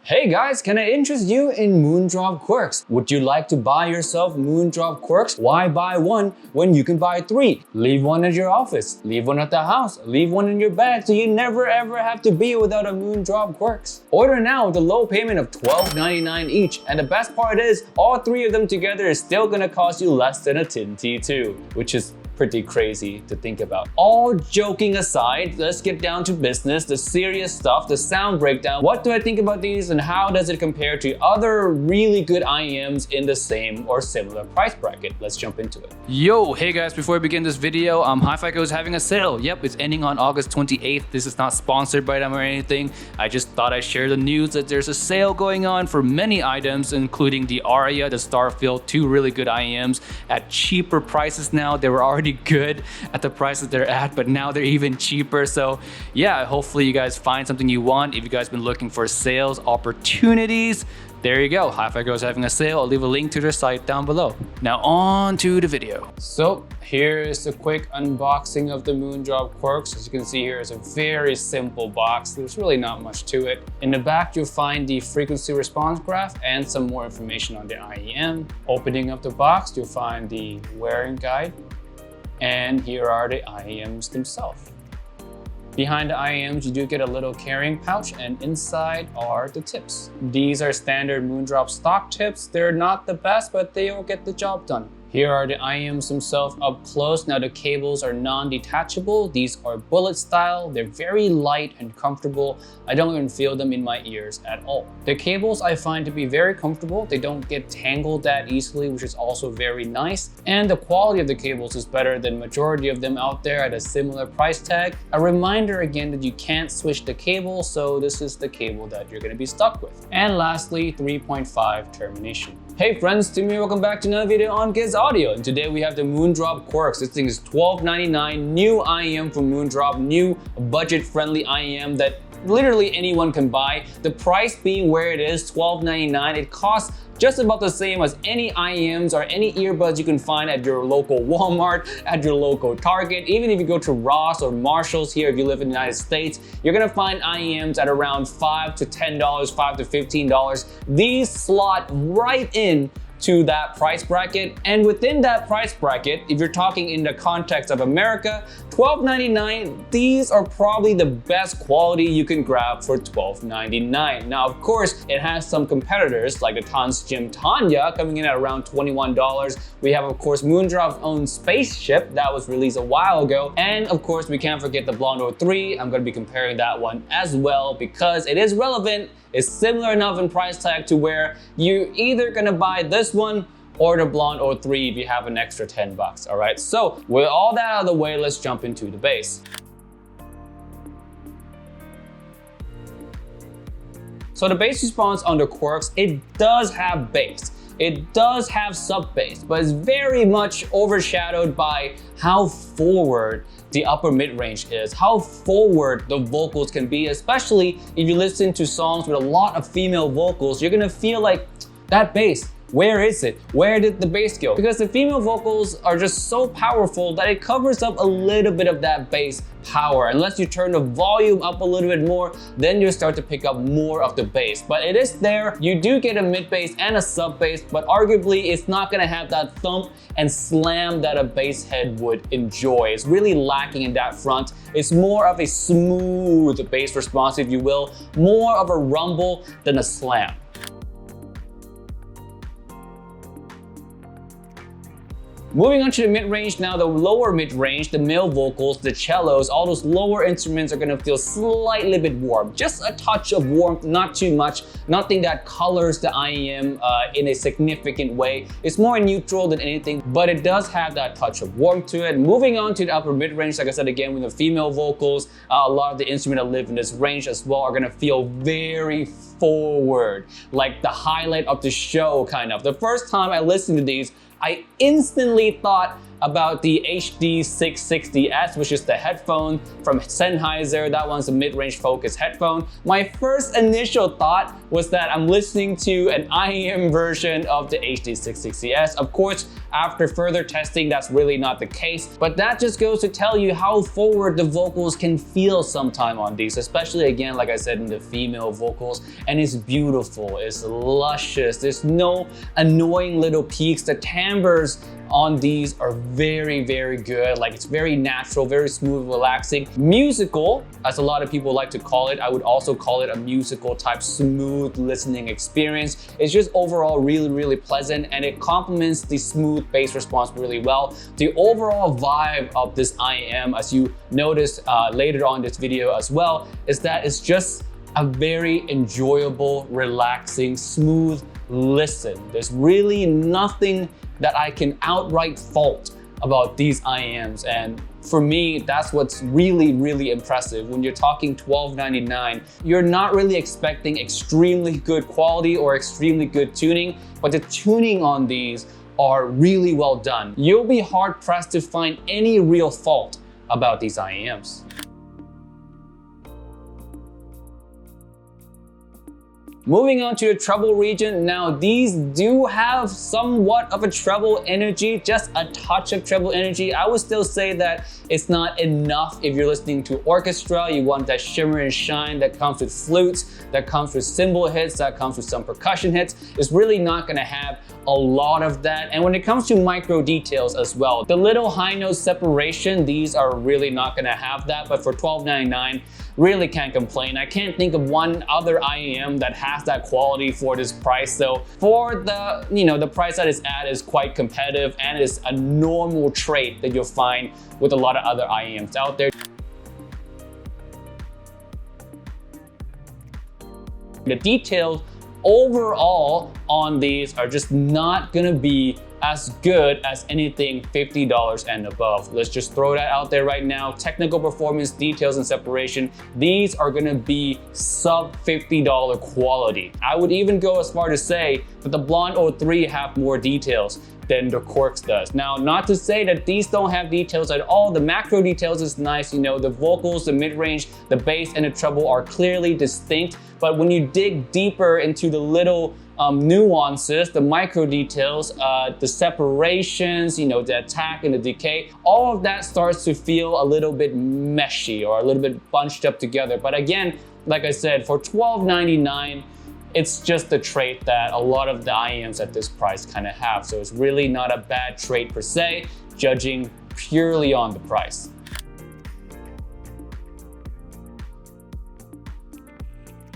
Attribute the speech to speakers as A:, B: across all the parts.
A: Hey guys, can I interest you in Moondrop Quarks? Would you like to buy yourself Moondrop Quarks? Why buy one when you can buy 3? Leave one at your office, leave one at the house, leave one in your bag so you never ever have to be without a Moondrop Quarks. Order now with a low payment of $12.99 each, and the best part is all 3 of them together is still gonna cost you less than a tin T2, which is pretty crazy to think about. All joking aside, let's get down to business, the serious stuff, the sound breakdown. What do I think about these and how does it compare to other really good IEMs in the same or similar price bracket? Let's jump into it.
B: Yo, hey guys, before we begin this video, Hifigo is having a sale. Yep, it's ending on August 28th. This is not sponsored by them or anything. I just thought I'd share the news that there's a sale going on for many items, including the Aria, the Starfield, 2 really good IEMs at cheaper prices now. They were already good at the prices they're at, but now they're even cheaper. So yeah, hopefully you guys find something you want. If you guys been looking for sales opportunities, there you go. Hifigo is having a sale. I'll leave a link to their site down below. Now on to the video.
A: So here's a quick unboxing of the Moondrop Quarks. As you can see here, it's a very simple box. There's really not much to it. In the back, you'll find the frequency response graph and some more information on the IEM. Opening up the box, you'll find the wearing guide. And here are the IEMs themselves. Behind the IEMs, you do get a little carrying pouch, and inside are the tips. These are standard Moondrop stock tips. They're not the best, but they'll get the job done. Here are the IEMs themselves up close. Now the cables are non-detachable. These are bullet style. They're very light and comfortable. I don't even feel them in my ears at all. The cables I find to be very comfortable. They don't get tangled that easily, which is also very nice. And the quality of the cables is better than majority of them out there at a similar price tag. A reminder again that you can't switch the cable, so this is the cable that you're gonna be stuck with. And lastly, 3.5 termination. Hey friends, Timmy, welcome back to another video on Kids Audio. And today we have the Moondrop Quarks. This thing is $12.99, new IEM from Moondrop, new budget-friendly IEM that literally anyone can buy. The price being where it is, $12.99, it costs just about the same as any IEMs or any earbuds you can find at your local Walmart, at your local Target. Even if you go to Ross or Marshall's here, if you live in the United States, you're gonna find IEMs at around $5 to $10, $5 to $15. These slot right in to that price bracket. And within that price bracket, if you're talking in the context of America, $12.99, these are probably the best quality you can grab for $12.99. Now, of course, it has some competitors like the Tons Gym Tanya coming in at around $21. We have, of course, Moondrop's own Spaceship that was released a while ago. And of course, we can't forget the Blonde 03. I'm gonna be comparing that one as well because it is relevant. It's similar enough in price tag to where you're either gonna buy this one or the Blonde 03 if you have an extra 10 bucks, all right? So with all that out of the way, let's jump into the bass. So the bass response on the Quarks, it does have bass. It does have sub bass, but it's very much overshadowed by how forward the upper mid-range is, how forward the vocals can be, especially if you listen to songs with a lot of female vocals. You're gonna feel like that bass, where is it? Where did the bass go? Because the female vocals are just so powerful that it covers up a little bit of that bass power. Unless you turn the volume up a little bit more, then you start to pick up more of the bass. But it is there. You do get a mid bass and a sub bass, but arguably it's not gonna have that thump and slam that a bass head would enjoy. It's really lacking in that front. It's more of a smooth bass response, if you will, more of a rumble than a slam. Moving on to the mid-range now, the lower mid-range, the male vocals, the cellos, all those lower instruments are gonna feel slightly bit warm. Just a touch of warmth, not too much, nothing that colors the IEM in a significant way. It's more neutral than anything, but it does have that touch of warmth to it. Moving on to the upper mid-range, like I said again, with the female vocals, a lot of the instruments that live in this range as well are gonna feel very forward, like the highlight of the show kind of. The first time I listened to these, I instantly thought about the HD660S, which is the headphone from Sennheiser. That one's a mid-range focused headphone. My first initial thought was that I'm listening to an IEM version of the HD660S. Of course, after further testing, that's really not the case, but that just goes to tell you how forward the vocals can feel sometime on these, especially again, like I said, in the female vocals. And it's beautiful, it's luscious, there's no annoying little peaks. The timbres on these are very, very good. Like, it's very natural, very smooth, relaxing. Musical, as a lot of people like to call it. I would also call it a musical type smooth listening experience. It's just overall really, really pleasant, and it complements the smooth bass response really well. The overall vibe of this IEM, as you notice later on in this video as well, is that it's just a very enjoyable, relaxing, smooth listen. There's really nothing that I can outright fault about these IEMs, and for me, that's what's really, really impressive. When you're talking $12.99, you're not really expecting extremely good quality or extremely good tuning, but the tuning on these are really well done. You'll be hard pressed to find any real fault about these IEMs. Moving on to the treble region. Now, these do have somewhat of a treble energy, just a touch of treble energy. I would still say that it's not enough if you're listening to orchestra. You want that shimmer and shine that comes with flutes, that comes with cymbal hits, that comes with some percussion hits. It's really not gonna have a lot of that. And when it comes to micro details as well, the little high note separation, these are really not gonna have that, but for $12.99, really can't complain. I can't think of one other IEM that has that quality for this price. So for the, the price that it's at is quite competitive, and is a normal trait that you'll find with a lot of other IEMs out there. The details overall on these are just not gonna be as good as anything $50 and above. Let's just throw that out there right now. Technical performance, details, and separation, these are gonna be sub $50 quality. I would even go as far to say that the Blonde 03 have more details than the Quarks does. Now, not to say that these don't have details at all. The macro details is nice, the vocals, the mid-range, the bass, and the treble are clearly distinct, but when you dig deeper into the little nuances, the micro details, the separations, the attack and the decay, all of that starts to feel a little bit meshy or a little bit bunched up together. But again, like I said, for $12.99, it's just a trait that a lot of the IEMs at this price kind of have. So it's really not a bad trait per se, judging purely on the price.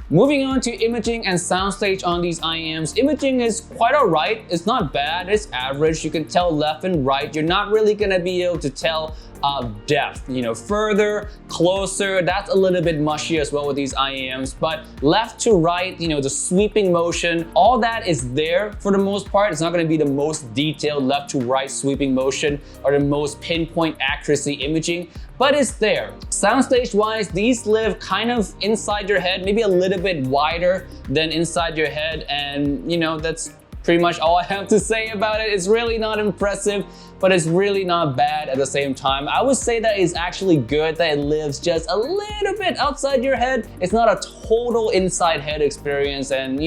A: Moving on to imaging and soundstage on these IEMs. Imaging is quite all right. It's not bad, it's average. You can tell left and right. You're not really gonna be able to tell depth, further, closer, that's a little bit mushy as well with these IEMs, but left to right, the sweeping motion, all that is there for the most part. It's not gonna be the most detailed left to right sweeping motion or the most pinpoint accuracy imaging, but it's there. Soundstage wise, these live kind of inside your head, maybe a little bit wider than inside your head, and that's pretty much all I have to say about it. It's really not impressive, but it's really not bad at the same time. I would say that it's actually good that it lives just a little bit outside your head. It's not a total inside head experience, and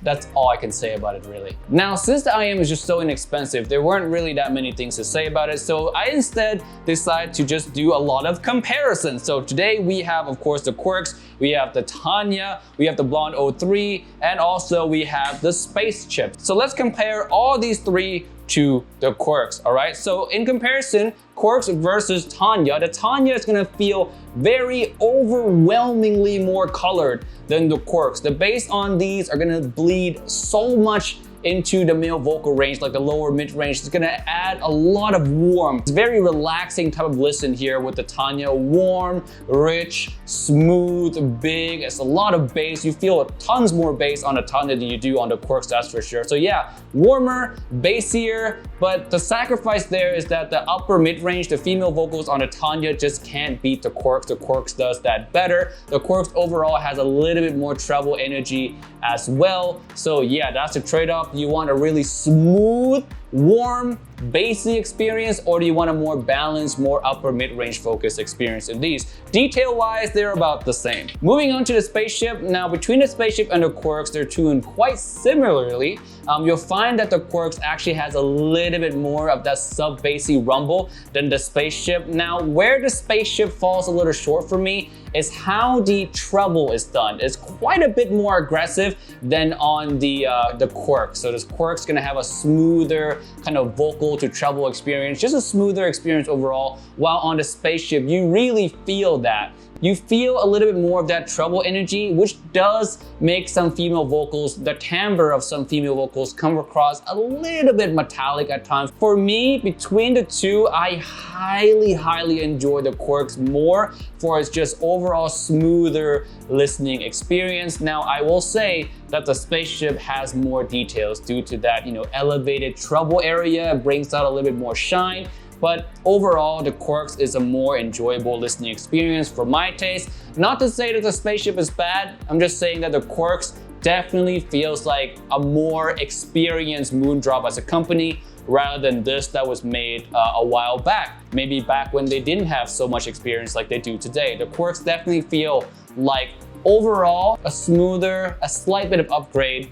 A: that's all I can say about it really. Now, since the IEM is just so inexpensive, there weren't really that many things to say about it, so I instead decided to just do a lot of comparisons. So today we have, of course, the Quarks, we have the Tanya, we have the Blonde 03, and also we have the Space Chip. So let's compare all these three to the Quarks, all right? So in comparison, Quarks versus Tanya, the Tanya is gonna feel very overwhelmingly more colored than the Quarks. The bass on these are gonna bleed so much into the male vocal range, like the lower mid-range. It's gonna add a lot of warmth. It's very relaxing type of listen here with the Tanya. Warm, rich, smooth, big. It's a lot of bass. You feel tons more bass on the Tanya than you do on the Quarks, that's for sure. So yeah, warmer, bassier, but the sacrifice there is that the upper mid-range, the female vocals on the Tanya just can't beat the Quarks. The Quarks does that better. The Quarks overall has a little bit more treble energy as well. So yeah, that's the trade-off. You want a really smooth, warm, bassy experience, or do you want a more balanced, more upper mid-range focused experience in these? Detail-wise, they're about the same. Moving on to the spaceship. Now, between the spaceship and the Quarks, they're tuned quite similarly. You'll find that the Quarks actually has a little bit more of that sub-bassy rumble than the spaceship. Now, where the spaceship falls a little short for me is how the treble is done. It's quite a bit more aggressive than on the Quarks. So this Quarks gonna have a smoother kind of vocal to treble experience, just a smoother experience overall, while on the spaceship, you really feel that. You feel a little bit more of that treble energy, which does make some female vocals, the timbre of some female vocals come across a little bit metallic at times. For me, between the two, I highly enjoy the Quarks more for its just overall smoother listening experience. Now, I will say that the spaceship has more details due to that, elevated treble area. It brings out a little bit more shine. But overall, the Quarks is a more enjoyable listening experience for my taste. Not to say that the spaceship is bad, I'm just saying that the Quarks definitely feels like a more experienced Moondrop as a company rather than this that was made a while back. Maybe back when they didn't have so much experience like they do today. The Quarks definitely feel like overall a smoother, a slight bit of upgrade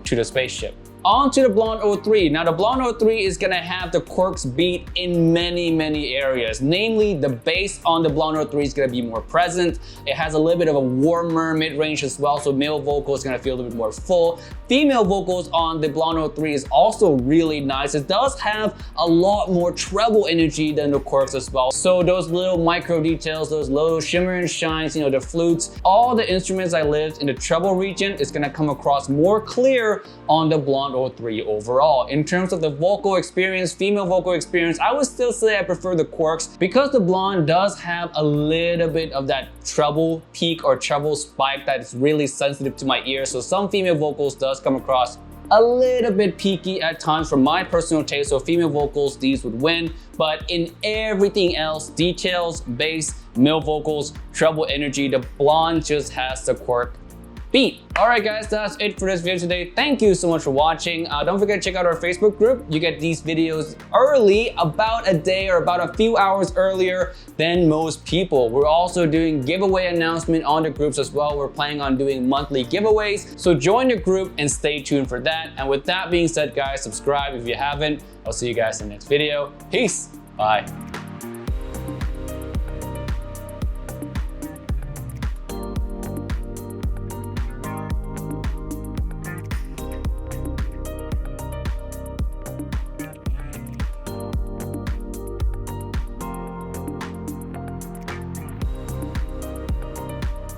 A: to the spaceship. On to the Blonde 03. Now the Blonde 03 is gonna have the Quarks beat in many areas. Namely, the bass on the Blonde 03 is gonna be more present. It has a little bit of a warmer mid-range as well, so male vocal is gonna feel a little bit more full. Female vocals on the Blonde 03 is also really nice. It does have a lot more treble energy than the Quarks as well. So those little micro details, those little shimmer and shines, the flutes, all the instruments I lived in the treble region is gonna come across more clear on the Blonde 03 overall. In terms of the vocal experience, female vocal experience, I would still say I prefer the Quarks because the Blonde does have a little bit of that treble peak or treble spike that is really sensitive to my ear. So some female vocals does come across a little bit peaky at times from my personal taste. So female vocals, these would win. But in everything else, details, bass, male vocals, treble energy, the Blonde just has the Quark beat. All right, guys, that's it for this video today. Thank you so much for watching. Don't forget to check out our Facebook group. You get these videos early, about a day or about a few hours earlier than most people. We're also doing giveaway announcement on the groups as well. We're planning on doing monthly giveaways. So join the group and stay tuned for that. And with that being said, guys, subscribe if you haven't. I'll see you guys in the next video. Peace. Bye.